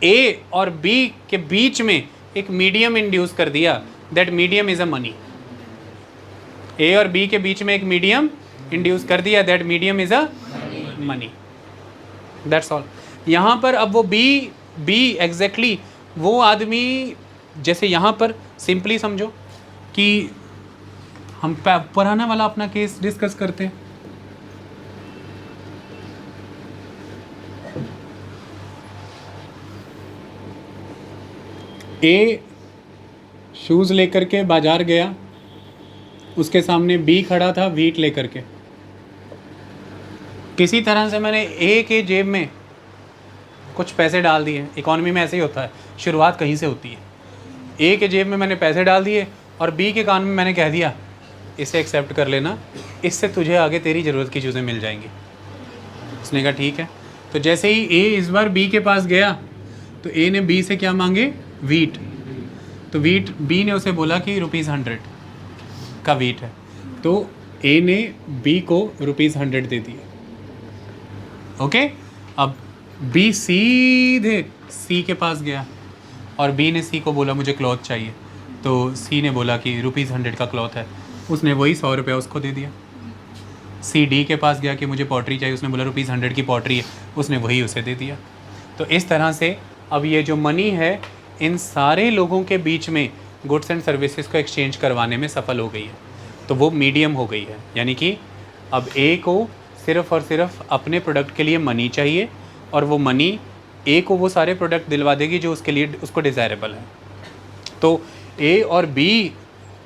A और B के बीच में एक मीडियम इंड्यूस कर दिया, that medium is a money. A और B के बीच में एक मीडियम इंड्यूस कर दिया, that medium is a money. That's all. यहाँ पर अब वो B एग्जैक्टली वो आदमी, जैसे यहाँ पर सिंपली समझो कि हम पुराना वाला अपना केस डिस्कस करते हैं। ए शूज़ लेकर के बाजार गया, उसके सामने बी खड़ा था वीट लेकर के। किसी तरह से मैंने ए के जेब में कुछ पैसे डाल दिए। इकॉनमी में ऐसे ही होता है, शुरुआत कहीं से होती है। ए के जेब में मैंने पैसे डाल दिए और बी के कान में मैंने कह दिया इसे एक्सेप्ट कर लेना, इससे तुझे आगे तेरी ज़रूरत की चीज़ें मिल जाएंगी। उसने कहा ठीक है। तो जैसे ही ए इस बार बी के पास गया तो ए ने बी से क्या मांगे? वीट। तो वीट, बी ने उसे बोला कि ₹100 का वीट है, तो ए ने बी को ₹100 दे दिए। ओके। अब बी सीधे सी के पास गया और बी ने सी को बोला मुझे क्लॉथ चाहिए, तो सी ने बोला कि ₹100 का क्लॉथ है, उसने वही ₹100 उसको दे दिया। सी डी के पास गया कि मुझे पॉटरी चाहिए, उसने बोला ₹100 की पॉटरी है, उसने वही उसे दे दिया। तो इस तरह से अब ये जो मनी है इन सारे लोगों के बीच में गुड्स एंड सर्विसेज को एक्सचेंज करवाने में सफल हो गई है, तो वो मीडियम हो गई है। यानी कि अब ए को सिर्फ़ और सिर्फ अपने प्रोडक्ट के लिए मनी चाहिए और वो मनी ए को वो सारे प्रोडक्ट दिलवा देगी जो उसके लिए उसको डिज़ायरेबल है। तो ए और बी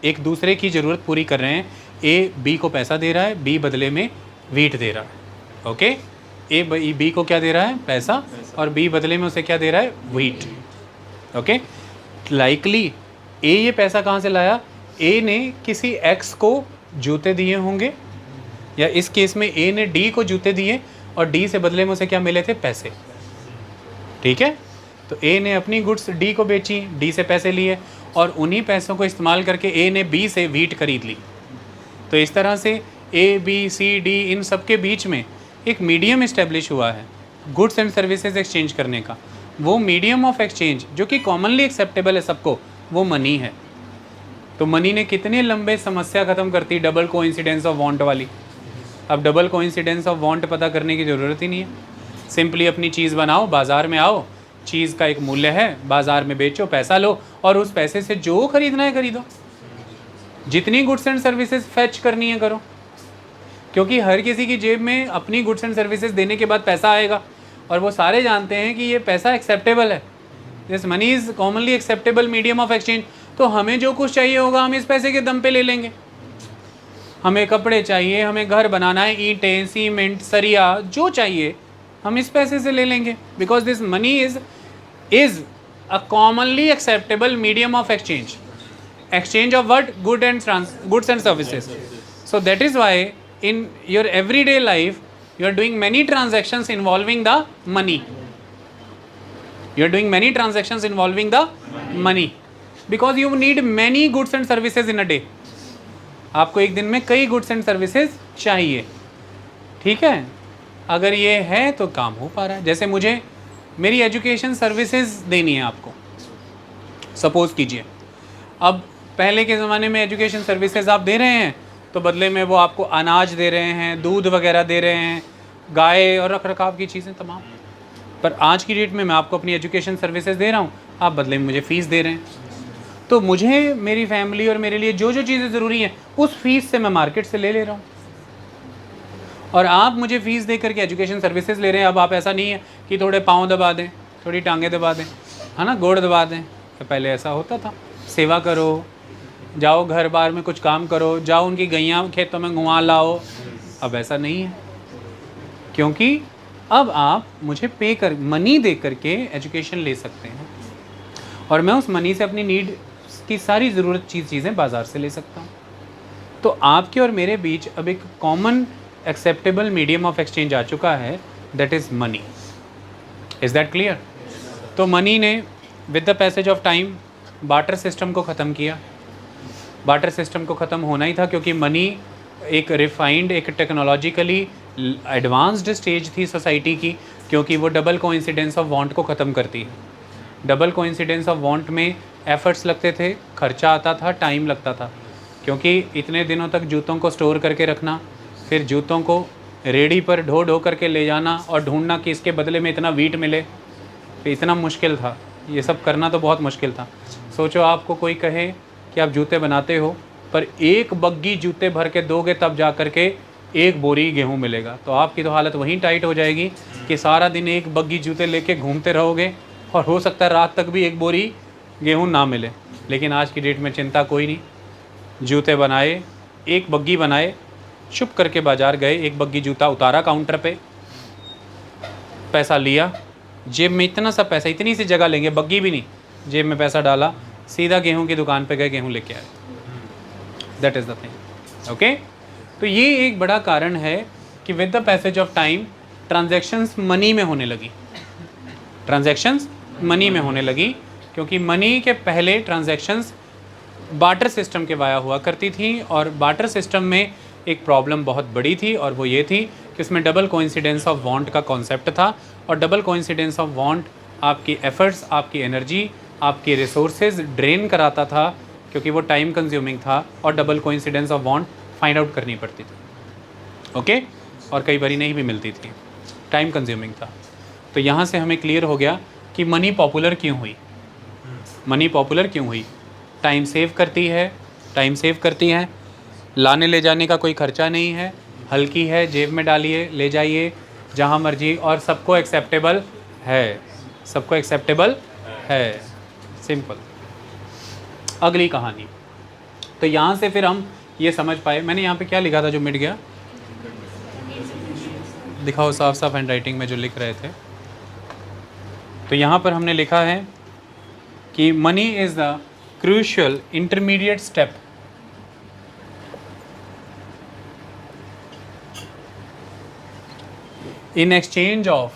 एक दूसरे की ज़रूरत पूरी कर रहे हैं। ए बी को पैसा दे रहा है, बी बदले में वीट दे रहा है। ओके। ए बी को क्या दे रहा है? पैसा, और बी बदले में उसे क्या दे रहा है? वीट। ओके। लाइकली ए ये पैसा कहाँ से लाया? ए ने किसी एक्स को जूते दिए होंगे, या इस केस में ए ने डी को जूते दिए और डी से बदले में उसे क्या मिले थे? पैसे। ठीक है, तो ए ने अपनी गुड्स डी को बेची, डी से पैसे लिए, और उन्हीं पैसों को इस्तेमाल करके ए ने बी से व्हीट खरीद ली। तो इस तरह से ए बी सी डी इन सब के बीच में एक मीडियम इस्टेब्लिश हुआ है गुड्स एंड सर्विसेज एक्सचेंज करने का। वो मीडियम ऑफ एक्सचेंज जो कि कॉमनली एक्सेप्टेबल है सबको, वो मनी है। तो मनी ने कितने लंबे समस्या ख़त्म करती, डबल कोइंसिडेंस ऑफ वांट वाली। अब डबल कोइंसिडेंस ऑफ वांट पता करने की ज़रूरत ही नहीं है, सिंपली अपनी चीज़ बनाओ, बाज़ार में आओ, चीज़ का एक मूल्य है, बाज़ार में बेचो, पैसा लो, और उस पैसे से जो खरीदना है खरीदो, जितनी गुड्स एंड सर्विसेज फेच करनी है करो, क्योंकि हर किसी की जेब में अपनी गुड्स एंड सर्विसेज देने के बाद पैसा आएगा, और वो सारे जानते हैं कि ये पैसा एक्सेप्टेबल है, this money is commonly acceptable medium of exchange. तो हमें जो कुछ चाहिए होगा हम इस पैसे के दम पे ले लेंगे। हमें कपड़े चाहिए, हमें घर बनाना है, ईंटें, सीमेंट, सरिया, जो चाहिए हम इस पैसे से ले लेंगे, because this money is a commonly acceptable medium of exchange of what? Goods and services. So that is why in your everyday life you are doing many transactions involving the money. You are doing many transactions involving the money because you need many goods and services in a day. आपको एक दिन में कई goods and services चाहिए, ठीक है। अगर ये है तो काम हो पा रहा है। जैसे मुझे मेरी एजुकेशन सर्विसेज देनी है आपको, सपोज कीजिए, अब पहले के ज़माने में एजुकेशन सर्विसेज आप दे रहे हैं तो बदले में वो आपको अनाज दे रहे हैं, दूध वगैरह दे रहे हैं, गाय और रख रखाव की चीज़ें तमाम। पर आज की डेट में मैं आपको अपनी एजुकेशन सर्विसेज दे रहा हूँ, आप बदले में मुझे फ़ीस दे रहे हैं। तो मुझे मेरी फैमिली और मेरे लिए जो जो चीज़ें ज़रूरी हैं उस फीस से मैं मार्केट से ले रहा हूँ, और आप मुझे फ़ीस दे करके एजुकेशन सर्विसेज ले रहे हैं। अब आप ऐसा नहीं है कि थोड़े पाँव दबा दें, थोड़ी टांगें दबा दें, है ना, गोड़ दबा दें। तो पहले ऐसा होता था, सेवा करो, जाओ घर बार में कुछ काम करो, जाओ उनकी गैयाँ खेतों में घुमा लाओ। अब ऐसा नहीं है, क्योंकि अब आप मुझे पे कर मनी दे करके एजुकेशन ले सकते हैं, और मैं उस मनी से अपनी नीड की सारी ज़रूरत चीज़ें बाज़ार से ले सकता हूँ। तो आपके और मेरे बीच अब एक common acceptable medium of exchange आ चुका है, that is money. Is that clear? तो मनी ने with the passage of time barter system को ख़त्म किया। बार्टर सिस्टम को ख़त्म होना ही था, क्योंकि मनी एक रिफाइंड, एक टेक्नोलॉजिकली एडवांस्ड स्टेज थी सोसाइटी की, क्योंकि वो डबल कोइंसिडेंस ऑफ वांट को ख़त्म करती है। डबल कोइंसिडेंस ऑफ वांट में एफर्ट्स लगते थे, खर्चा आता था, टाइम लगता था, क्योंकि इतने दिनों तक जूतों को स्टोर करके रखना, फिर जूतों को रेडी पर ढो ढो करके ले जाना और ढूंढना कि इसके बदले में इतना वीट मिले, तो इतना मुश्किल था। ये सब करना तो बहुत मुश्किल था। सोचो आपको कोई कहे कि आप जूते बनाते हो, पर एक बग्गी जूते भर के दोगे तब जा कर के एक बोरी गेहूँ मिलेगा, तो आपकी तो हालत वहीं टाइट हो जाएगी कि सारा दिन एक बग्गी जूते लेके घूमते रहोगे, और हो सकता है रात तक भी एक बोरी गेहूँ ना मिले। लेकिन आज की डेट में चिंता कोई नहीं, जूते बनाए, एक बग्गी बनाए, चुप करके बाज़ार गए, एक बग्गी जूता उतारा काउंटर पे, पैसा लिया, जेब में इतना सा पैसा, इतनी सी जगह लेंगे, बग्गी भी नहीं, जेब में पैसा डाला, सीधा गेहूं की दुकान पे गए, गेहूं लेके आए। That is the thing, okay. तो ये एक बड़ा कारण है कि with the passage of time transactions money में होने लगी, ट्रांजैक्शंस मनी में होने लगी, क्योंकि मनी के पहले ट्रांजैक्शंस बार्टर सिस्टम के वाया हुआ करती थी, और बार्टर सिस्टम में एक प्रॉब्लम बहुत बड़ी थी, और वो ये थी कि इसमें डबल कोइंसिडेंस ऑफ वांट का कॉन्सेप्ट था। और डबल कोइंसिडेंस ऑफ वांट आपकी एफर्ट्स, आपकी एनर्जी, आपकी रिसोर्सेज ड्रेन कराता था, क्योंकि वो टाइम कंज्यूमिंग था, और double coincidence of want find out करनी पड़ती थी, ओके। और कई बारी नहीं भी मिलती थी, टाइम कंज्यूमिंग था। तो यहाँ से हमें क्लियर हो गया कि मनी पॉपुलर क्यों हुई। मनी पॉपुलर क्यों हुई? टाइम सेव करती है, टाइम सेव करती है, लाने ले जाने का कोई खर्चा नहीं है, हल्की है, जेब में डालिए, ले जाइए जहाँ मर्जी, और सबको एक्सेप्टेबल है, सबको एक्सेप्टेबल है, सिंपल। अगली कहानी, तो यहाँ से फिर हम ये समझ पाए, मैंने यहाँ पे क्या लिखा था जो मिट गया, दिखाओ साफ साफ हैंड राइटिंग में जो लिख रहे थे। तो यहाँ पर हमने लिखा है कि money is the crucial intermediate step in exchange of.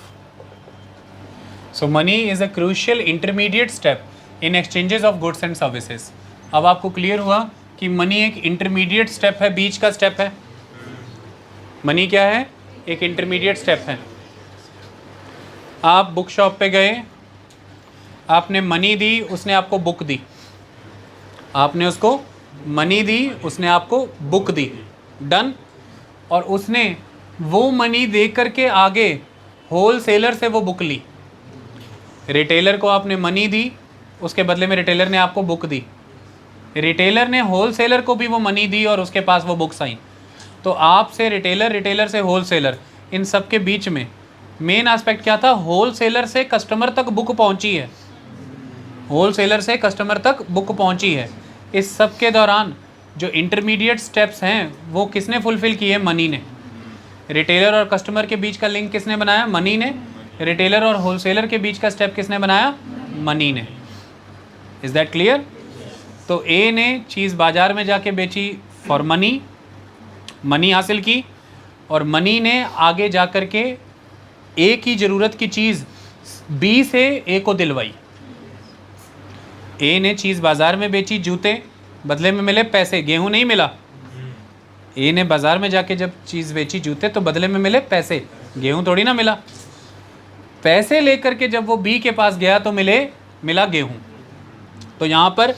So money is a crucial intermediate step in exchanges of goods and services. अब आपको क्लियर हुआ कि मनी एक इंटरमीडिएट स्टेप है, बीच का स्टेप है. मनी क्या है? एक इंटरमीडिएट स्टेप है. आप बुक शॉप पे गए, आपने मनी दी, उसने आपको बुक दी. आपने उसको मनी दी, उसने आपको बुक दी. डन. और उसने वो मनी दे करके आगे होल सेलर से वो बुक ली. रिटेलर को आपने मनी दी, उसके बदले में रिटेलर ने आपको बुक दी. रिटेलर ने होल सेलर को भी वो मनी दी और उसके पास वो बुक्स आई. तो आपसे रिटेलर, रिटेलर से होल सेलर, इन सब के बीच में मेन एस्पेक्ट क्या था? होल सेलर से कस्टमर तक बुक पहुंची है. होल सेलर से कस्टमर तक बुक पहुंची है. इस सब के दौरान जो इंटरमीडिएट स्टेप्स हैं वो किसने फुलफ़िल किए? मनी ने. रिटेलर और कस्टमर के बीच का लिंक किसने बनाया? मनी ने. रिटेलर और होलसेलर के बीच का स्टेप किसने बनाया? मनी ने. Is that clear? तो ए ने चीज़ बाज़ार में जाके बेची फॉर मनी, मनी हासिल की, और मनी ने आगे जा कर के ए की ज़रूरत की चीज़ बी से ए को दिलवाई. ए ने चीज़ बाज़ार में बेची, जूते, बदले में मिले पैसे. गेहूं नहीं मिला. ए ने बाज़ार में जाके जब चीज़ बेची जूते, तो बदले में मिले पैसे, गेहूं थोड़ी ना मिला. पैसे लेकर के जब वो बी के पास गया तो मिला गेहूं. तो यहाँ पर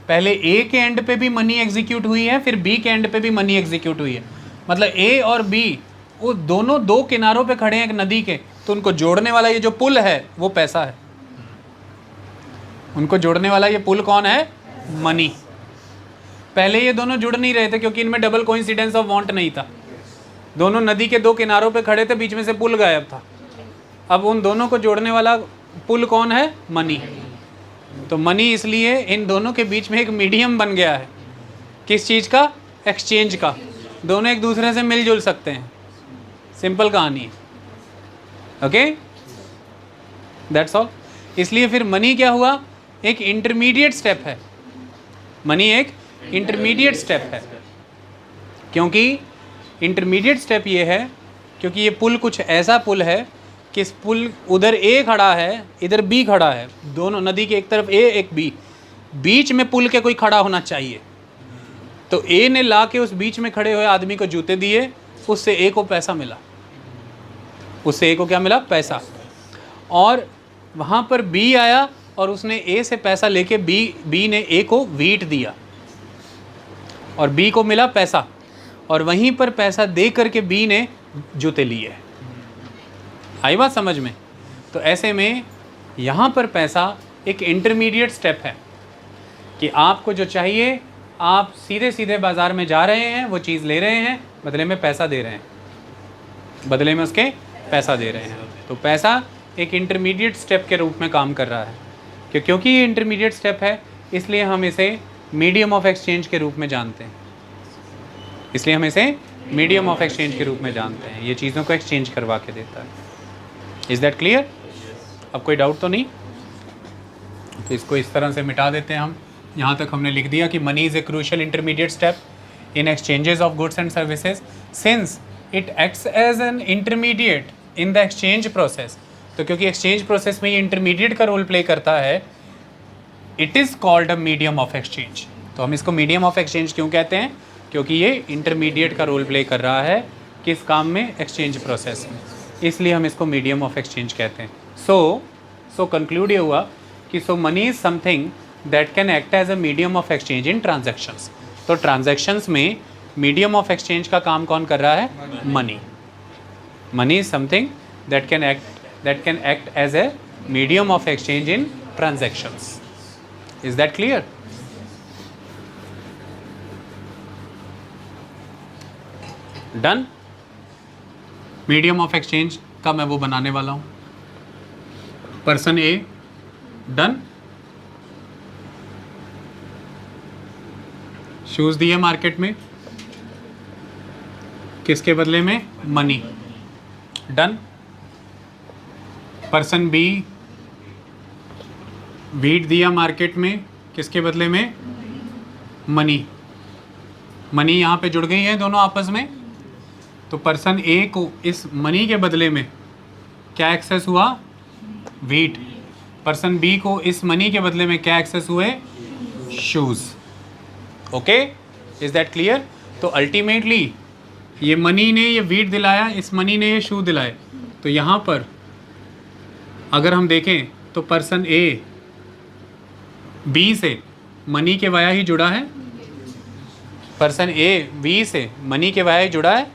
पहले ए के एंड पे भी मनी एग्जीक्यूट हुई है, फिर बी के एंड पे भी मनी एग्जीक्यूट हुई है. मतलब ए और बी वो दोनों दो किनारों पे खड़े हैं एक नदी के, तो उनको जोड़ने वाला ये जो पुल है वो पैसा है. उनको जोड़ने वाला ये पुल कौन है? मनी. पहले ये दोनों जुड़ नहीं रहे थे क्योंकि इनमें डबल कोइंसिडेंस ऑफ वांट नहीं था. दोनों नदी के दो किनारों पे खड़े थे, बीच में से पुल गायब था. अब उन दोनों को जोड़ने वाला पुल कौन है? मनी. तो मनी इसलिए इन दोनों के बीच में एक मीडियम बन गया है. किस चीज़ का? एक्सचेंज का. दोनों एक दूसरे से मिलजुल सकते हैं. सिंपल कहानी है. Okay, that's all. इसलिए फिर मनी क्या हुआ? एक इंटरमीडिएट स्टेप है. मनी एक इंटरमीडिएट स्टेप है. क्योंकि इंटरमीडिएट स्टेप ये है क्योंकि ये पुल कुछ ऐसा पुल है कि इस पुल उधर ए खड़ा है, इधर बी खड़ा है. दोनों नदी के एक तरफ ए एक बी, बीच में पुल के कोई खड़ा होना चाहिए. तो ए ने ला के उस बीच में खड़े हुए आदमी को जूते दिए, उससे ए को पैसा मिला. उससे ए को क्या मिला? पैसा. और वहाँ पर बी आया और उसने ए से पैसा लेके बी ने ए को वीट दिया और बी को मिला पैसा. और वहीं पर पैसा दे करके बी ने जूते लिए. आई बात समझ में? तो ऐसे में यहाँ पर पैसा एक इंटरमीडिएट स्टेप है कि आपको जो चाहिए आप सीधे सीधे बाज़ार में जा रहे हैं, वो चीज़ ले रहे हैं, बदले में पैसा दे रहे हैं, बदले में उसके पैसा दे रहे हैं. तो पैसा एक इंटरमीडिएट स्टेप के रूप में काम कर रहा है. क्योंकि ये इंटरमीडिएट स्टेप है इसलिए हम इसे मीडियम ऑफ एक्सचेंज के रूप में जानते हैं. इसलिए हम इसे मीडियम ऑफ एक्सचेंज के रूप में जानते हैं. ये चीज़ों को एक्सचेंज करवा के देता है. Is that clear? अब कोई डाउट तो नहीं? तो इसको इस तरह से मिटा देते हैं हम. यहाँ तक हमने लिख दिया कि money is a crucial intermediate step in exchanges of goods and services since it acts as an intermediate in the exchange process. तो क्योंकि एक्सचेंज प्रोसेस में ये इंटरमीडिएट का रोल प्ले करता है, it is called a medium of exchange. तो हम इसको मीडियम ऑफ एक्सचेंज क्यों कहते हैं? क्योंकि ये इंटरमीडिएट का रोल प्ले कर रहा है किस काम में? एक्सचेंज प्रोसेस में. इसलिए हम इसको मीडियम ऑफ एक्सचेंज कहते हैं. सो कंक्लूड ये हुआ कि so money is something that can act as a medium of exchange in transactions. तो ट्रांजेक्शन्स में मीडियम ऑफ एक्सचेंज का काम कौन कर रहा है? Money. Money is something that can act as a medium of exchange in transactions. Is that clear? Done. Medium of exchange का मैं वो बनाने वाला हूँ. Person A. डन. शूज़ दिए मार्केट में, किसके बदले में? Money. Done. Person B wheat दिया मार्केट में, किसके बदले में? मनी. मनी यहाँ पे जुड़ गई है दोनों आपस में. तो पर्सन ए को इस मनी के बदले में क्या एक्सेस हुआ? व्हीट। पर्सन बी को इस मनी के बदले में क्या एक्सेस हुए? Shoes. Okay, is that clear? तो अल्टीमेटली ये मनी ने ये व्हीट दिलाया, इस मनी ने ये शू दिलाए। तो यहाँ पर अगर हम देखें तो पर्सन ए बी से मनी के वाया ही जुड़ा है, पर्सन ए बी से मनी के वाया ही जुड़ा है।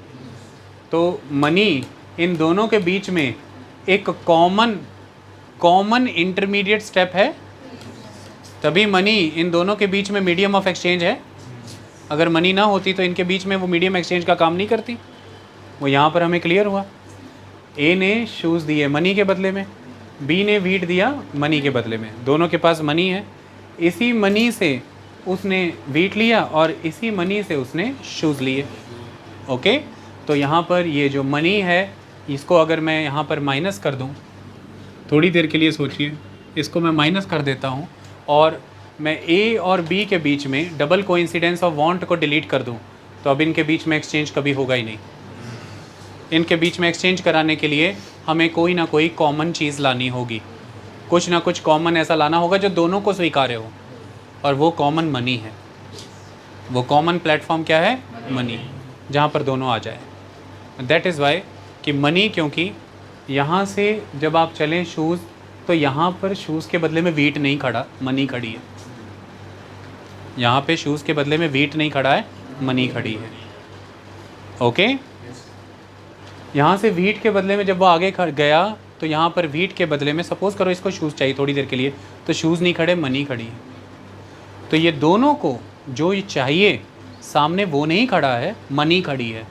तो मनी इन दोनों के बीच में एक कॉमन इंटरमीडिएट स्टेप है, तभी मनी इन दोनों के बीच में मीडियम ऑफ एक्सचेंज है। अगर मनी ना होती तो इनके बीच में वो मीडियम एक्सचेंज का काम नहीं करती। वो यहाँ पर हमें क्लियर हुआ। ए ने शूज़ दिए मनी के बदले में, बी ने व्हीट दिया मनी के बदले में। दोनों के पास मनी है, इसी मनी से उसने व्हीट लिया और इसी मनी से उसने शूज़ लिए। ओके, तो यहाँ पर ये जो मनी है इसको अगर मैं यहाँ पर माइनस कर दूँ, थोड़ी देर के लिए सोचिए, इसको मैं माइनस कर देता हूँ और मैं ए और बी के बीच में डबल कोइंसिडेंस ऑफ वांट को डिलीट कर दूँ, तो अब इनके बीच में एक्सचेंज कभी होगा ही नहीं। इनके बीच में एक्सचेंज कराने के लिए हमें कोई ना कोई कॉमन चीज़ लानी होगी, कुछ ना कुछ कॉमन ऐसा लाना होगा जो दोनों को स्वीकार्य हो, और वो कॉमन मनी है। वो कॉमन प्लेटफॉर्म क्या है? मनी, जहाँ पर दोनों आ जाए। दैट इज़ वाई कि मनी, क्योंकि यहाँ से जब आप चलें शूज़, तो यहाँ पर शूज़ के बदले में व्हीट नहीं खड़ा, मनी खड़ी है। यहाँ पे शूज़ के बदले में व्हीट नहीं खड़ा है, मनी खड़ी है। ओके, यहाँ से व्हीट के बदले में जब वो आगे गया तो यहाँ पर व्हीट के बदले में, सपोज़ करो इसको शूज़ चाहिए थोड़ी देर के लिए, तो शूज़ नहीं खड़े, मनी खड़ी है। तो ये दोनों को जो ये चाहिए सामने वो नहीं खड़ा है, मनी खड़ी है।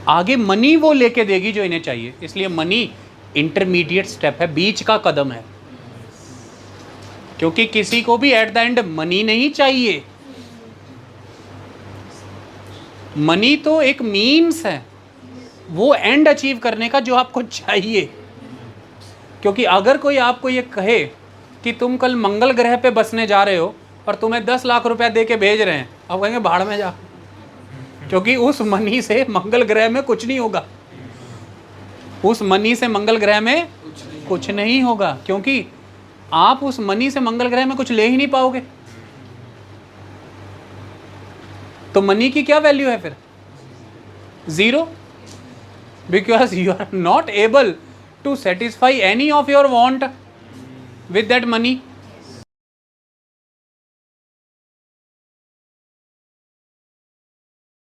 आगे मनी वो लेके देगी जो इन्हें चाहिए, इसलिए मनी इंटरमीडिएट स्टेप है, बीच का कदम है। क्योंकि किसी को भी एट द एंड मनी नहीं चाहिए, मनी तो एक मीन्स है वो एंड अचीव करने का जो आपको चाहिए। क्योंकि अगर कोई आपको ये कहे कि तुम कल मंगल ग्रह पे बसने जा रहे हो और तुम्हें 10 लाख रुपया दे के भेज रहे हैं, आप कहेंगे भाड़ में जा, क्योंकि उस मनी से मंगल ग्रह में कुछ नहीं होगा। उस मनी से मंगल ग्रह में कुछ नहीं होगा, क्योंकि आप उस मनी से मंगल ग्रह में कुछ ले ही नहीं पाओगे। तो मनी की क्या वैल्यू है फिर? Zero, because you are not able to satisfy any of your want with that money.